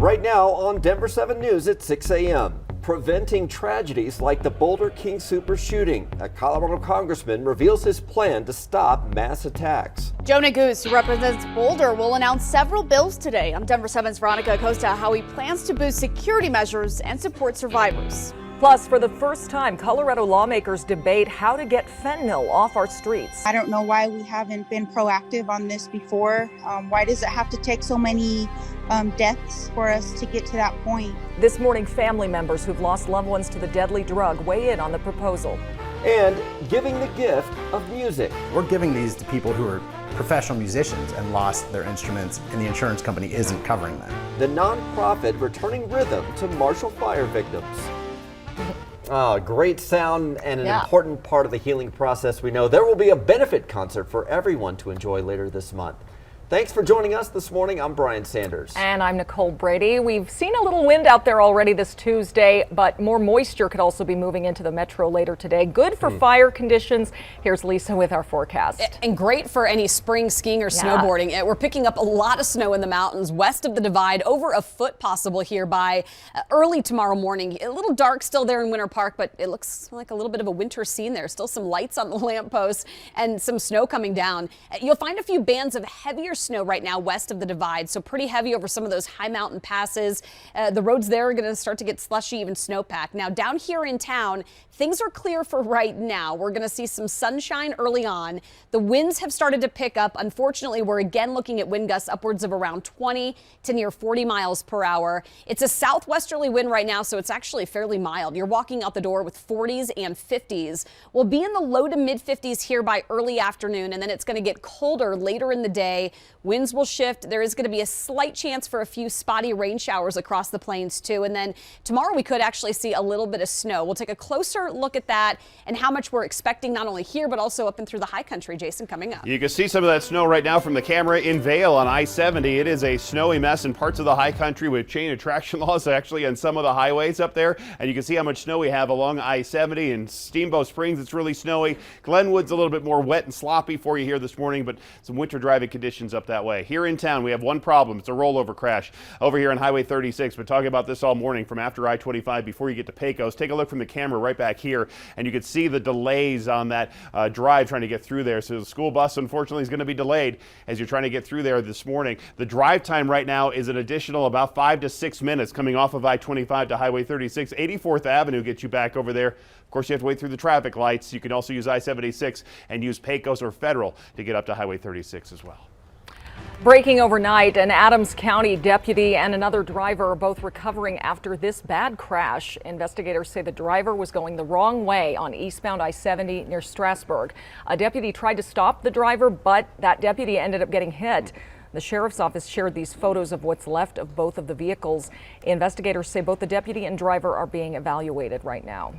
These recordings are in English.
Right now on Denver 7 News at 6 a.m. Preventing tragedies like the Boulder King Super shooting. A Colorado congressman reveals his plan to stop mass attacks. Joe Neguse, who represents Boulder, will announce several bills today. On Denver 7's Veronica Acosta, how he plans to boost security measures and support survivors. Plus, for the first time, Colorado lawmakers debate how to get fentanyl off our streets. I don't know why we haven't been proactive on this before. Why does it have to take so many deaths for us to get to that point? This morning, family members who've lost loved ones to the deadly drug weigh in on the proposal. And giving the gift of music. We're giving these to people who are professional musicians and lost their instruments, and the insurance company isn't covering them. The nonprofit returning rhythm to Marshall fire victims. Great sound and an important part of the healing process. We know there will be a benefit concert for everyone to enjoy later this month. Thanks for joining us this morning. I'm Brian Sanders. And I'm Nicole Brady. We've seen a little wind out there already this Tuesday, but more moisture could also be moving into the metro later today. Good for fire conditions. Here's Lisa with our forecast. And great for any spring skiing or snowboarding. We're picking up a lot of snow in the mountains west of the divide, over a foot possible here by early tomorrow morning. A little dark still there in Winter Park, but it looks like a little bit of a winter scene there. Still some lights on the lampposts and some snow coming down. You'll find a few bands of heavier snow right now west of the divide, so pretty heavy over some of those high mountain passes. The roads there are going to start to get slushy, even snowpack. Now down here in town, things are clear for right now. We're going to see some sunshine early on. The winds have started to pick up. Unfortunately, we're again looking at wind gusts upwards of around 20 to near 40 miles per hour. It's a southwesterly wind right now, so it's actually fairly mild. You're walking out the door with 40s and 50s. We'll be in the low to mid 50s here by early afternoon, and then it's going to get colder later in the day. Winds will shift. There is going to be a slight chance for a few spotty rain showers across the plains too. And then tomorrow we could actually see a little bit of snow. We'll take a closer look at that and how much we're expecting not only here, but also up and through the high country. Jason, coming up. You can see some of that snow right now from the camera in Vail on I-70. It is a snowy mess in parts of the high country with chain attraction laws actually on some of the highways up there. And you can see how much snow we have along I-70 in Steamboat Springs. It's really snowy. Glenwood's a little bit more wet and sloppy for you here this morning, but some winter driving conditions up that way. Here in town, we have one problem. It's a rollover crash over here on Highway 36. Been talking about this all morning from after I-25 before you get to Pecos. Take a look from the camera right back here, and you can see the delays on that drive trying to get through there. So the school bus, unfortunately, is going to be delayed as you're trying to get through there this morning. The drive time right now is an additional about 5 to 6 minutes coming off of I-25 to Highway 36. 84th Avenue gets you back over there. Of course, you have to wait through the traffic lights. You can also use I-76 and use Pecos or Federal to get up to Highway 36 as well. Breaking overnight, an Adams County deputy and another driver are both recovering after this bad crash. Investigators say the driver was going the wrong way on eastbound I-70 near Strasburg. A deputy tried to stop the driver, but that deputy ended up getting hit. The sheriff's office shared these photos of what's left of both of the vehicles. Investigators say both the deputy and driver are being evaluated right now.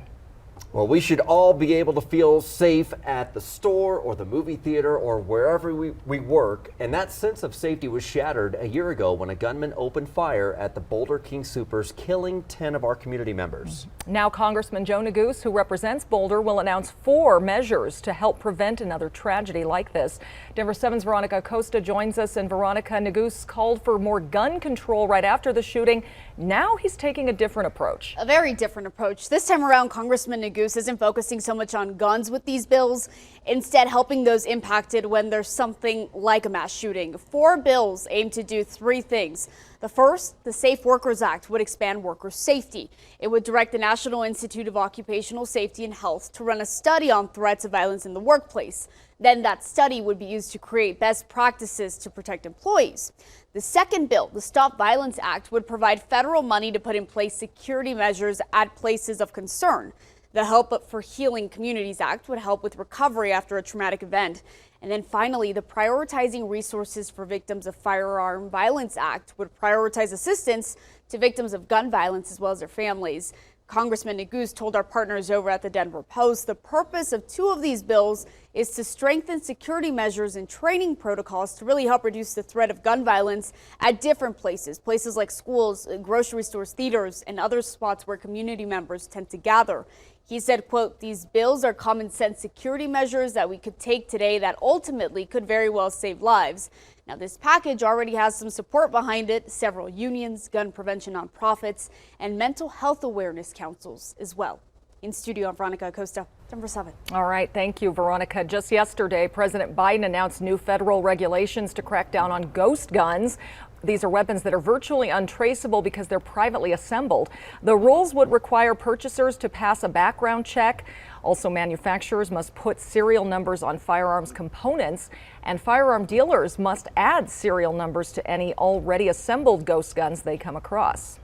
Well, we should all be able to feel safe at the store or the movie theater or wherever we work. And that sense of safety was shattered a year ago when a gunman opened fire at the Boulder King Supers, killing 10 of our community members. Now, Congressman Joe Neguse, who represents Boulder, will announce 4 measures to help prevent another tragedy like this. Denver 7's Veronica Acosta joins us, and Veronica, Neguse called for more gun control right after the shooting. Now he's taking a different approach. A very different approach. This time around, Congressman Neguse isn't focusing so much on guns with these bills, instead helping those impacted when there's something like a mass shooting. 4 bills aim to do 3 things. The first, the Safe Workers Act, would expand worker safety. It would direct the National Institute of Occupational Safety and Health to run a study on threats of violence in the workplace. Then that study would be used to create best practices to protect employees. The second bill, the Stop Violence Act, would provide federal money to put in place security measures at places of concern. The Help for Healing Communities Act would help with recovery after a traumatic event. And then finally, the Prioritizing Resources for Victims of Firearm Violence Act would prioritize assistance to victims of gun violence as well as their families. Congressman Neguse told our partners over at the Denver Post the purpose of 2 of these bills is to strengthen security measures and training protocols to really help reduce the threat of gun violence at different places like schools, grocery stores, theaters, and other spots where community members tend to gather. He said, quote, "These bills are common sense security measures that we could take today that ultimately could very well save lives." Now, this package already has some support behind it. Several unions, gun prevention nonprofits, and mental health awareness councils as well. In studio, I'm Veronica Acosta, Denver 7. All right, thank you, Veronica. Just yesterday, President Biden announced new federal regulations to crack down on ghost guns. These are weapons that are virtually untraceable because they're privately assembled. The rules would require purchasers to pass a background check. Also, manufacturers must put serial numbers on firearms components, and firearm dealers must add serial numbers to any already assembled ghost guns they come across.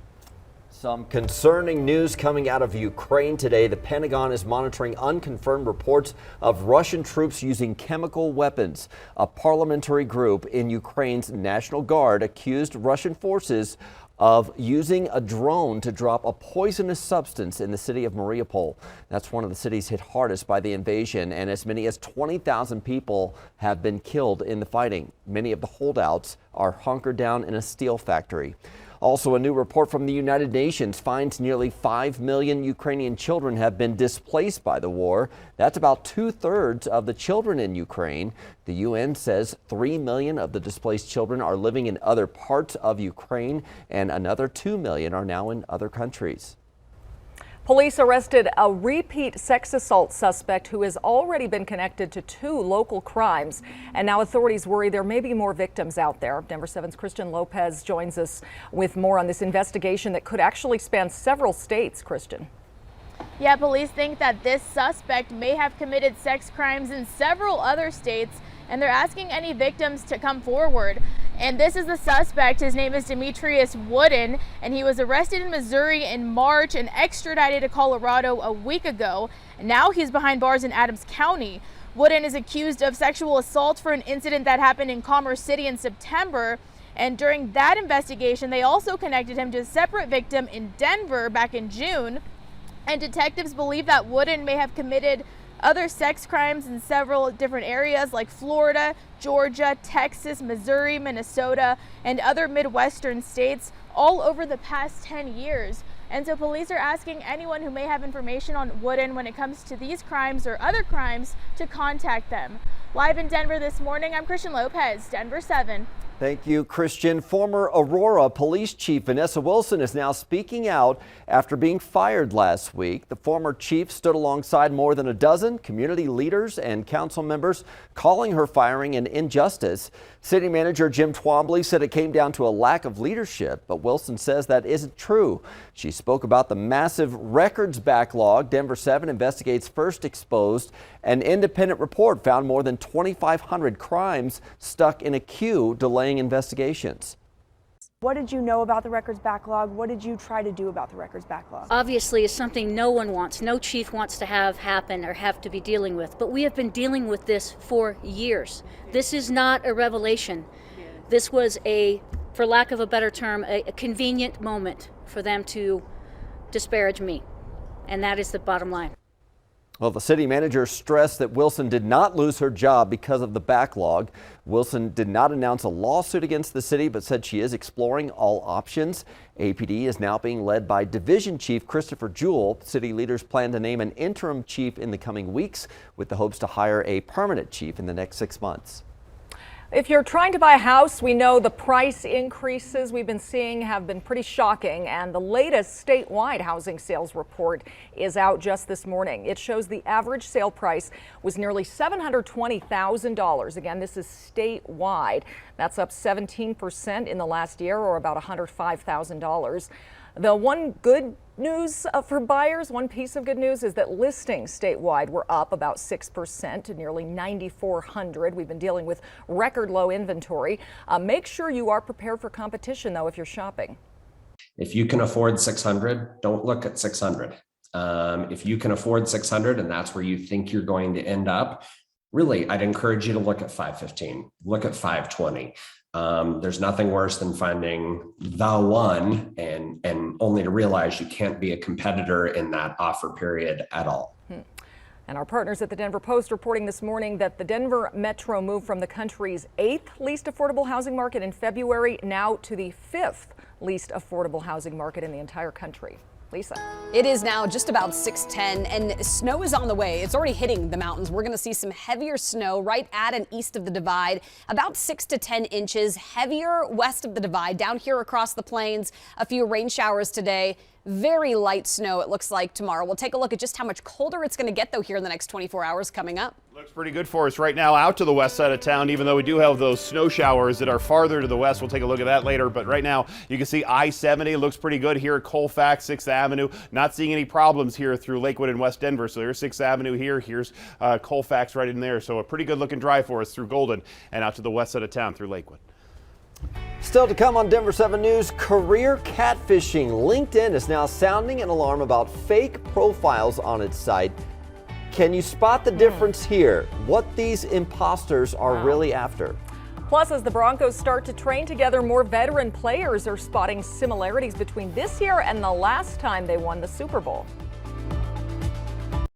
Some concerning news coming out of Ukraine today. The Pentagon is monitoring unconfirmed reports of Russian troops using chemical weapons. A parliamentary group in Ukraine's National Guard accused Russian forces of using a drone to drop a poisonous substance in the city of Mariupol. That's one of the cities hit hardest by the invasion, and as many as 20,000 people have been killed in the fighting. Many of the holdouts are hunkered down in a steel factory. Also, a new report from the United Nations finds nearly 5 million Ukrainian children have been displaced by the war. That's about 2/3 of the children in Ukraine. The UN says 3 million of the displaced children are living in other parts of Ukraine, and another 2 million are now in other countries. Police arrested a repeat sex assault suspect who has already been connected to 2 local crimes. And now authorities worry there may be more victims out there. Denver 7's Christian Lopez joins us with more on this investigation that could actually span several states. Christian. Yeah, police think that this suspect may have committed sex crimes in several other states, and they're asking any victims to come forward. And this is the suspect. His name is Demetrius Wooden, and he was arrested in Missouri in March and extradited to Colorado a week ago. And now he's behind bars in Adams County. Wooden is accused of sexual assault for an incident that happened in Commerce City in September. And during that investigation, they also connected him to a separate victim in Denver back in June. And detectives believe that Wooden may have committed other sex crimes in several different areas like Florida, Georgia, Texas, Missouri, Minnesota, and other Midwestern states all over the past 10 years. And so police are asking anyone who may have information on Wooden when it comes to these crimes or other crimes to contact them. Live in Denver this morning, I'm Christian Lopez, Denver 7. Thank you, Christian. Former Aurora Police Chief Vanessa Wilson is now speaking out after being fired last week. The former chief stood alongside more than a dozen community leaders and council members, calling her firing an injustice. City Manager Jim Twombly said it came down to a lack of leadership, but Wilson says that isn't true. She spoke about the massive records backlog Denver 7 Investigates first exposed. An independent report found more than 2,500 crimes stuck in a queue, delaying investigations. What did you know about the records backlog? What did you try to do about the records backlog? Obviously, it's something no one wants, no chief wants to have happen or have to be dealing with, but we have been dealing with this for years. This is not a revelation. This was for lack of a better term, a convenient moment for them to disparage me, and that is the bottom line. Well, the city manager stressed that Wilson did not lose her job because of the backlog. Wilson did not announce a lawsuit against the city, but said she is exploring all options. APD is now being led by Division Chief Christopher Jewell. City leaders plan to name an interim chief in the coming weeks with the hopes to hire a permanent chief in the next 6 months. If you're trying to buy a house, we know the price increases we've been seeing have been pretty shocking, and the latest statewide housing sales report is out just this morning. It shows the average sale price was nearly $720,000. Again, this is statewide. That's up 17% in the last year, or about $105,000. The one good news for buyers, one piece of good news, is that listings statewide were up about 6% to nearly 9,400. We've been dealing with record low inventory. Make sure you are prepared for competition, though, if you're shopping. If you can afford 600, don't look at 600. If you can afford 600 and that's where you think you're going to end up, really, I'd encourage you to look at 515, look at 520. There's nothing worse than finding the one and only to realize you can't be a competitor in that offer period at all. And our partners at the Denver Post reporting this morning that the Denver Metro moved from the country's 8th least affordable housing market in February now to the 5th least affordable housing market in the entire country. Lisa. It is now just about 6:10 and snow is on the way. It's already hitting the mountains. We're going to see some heavier snow right at and east of the divide, about 6 to 10 inches, heavier west of the divide, down here across the plains. A few rain showers today. Very light snow, it looks like tomorrow. We'll take a look at just how much colder it's going to get, though, here in the next 24 hours coming up. Looks pretty good for us right now out to the west side of town, even though we do have those snow showers that are farther to the west. We'll take a look at that later. But right now, you can see I-70 looks pretty good here at Colfax, 6th Avenue. Not seeing any problems here through Lakewood and West Denver. So here's 6th Avenue here. Here's Colfax right in there. So a pretty good looking drive for us through Golden and out to the west side of town through Lakewood. Still to come on Denver 7 News, career catfishing. LinkedIn is now sounding an alarm about fake profiles on its site. Can you spot the difference here? What these imposters are really after? Plus, as the Broncos start to train together, more veteran players are spotting similarities between this year and the last time they won the Super Bowl.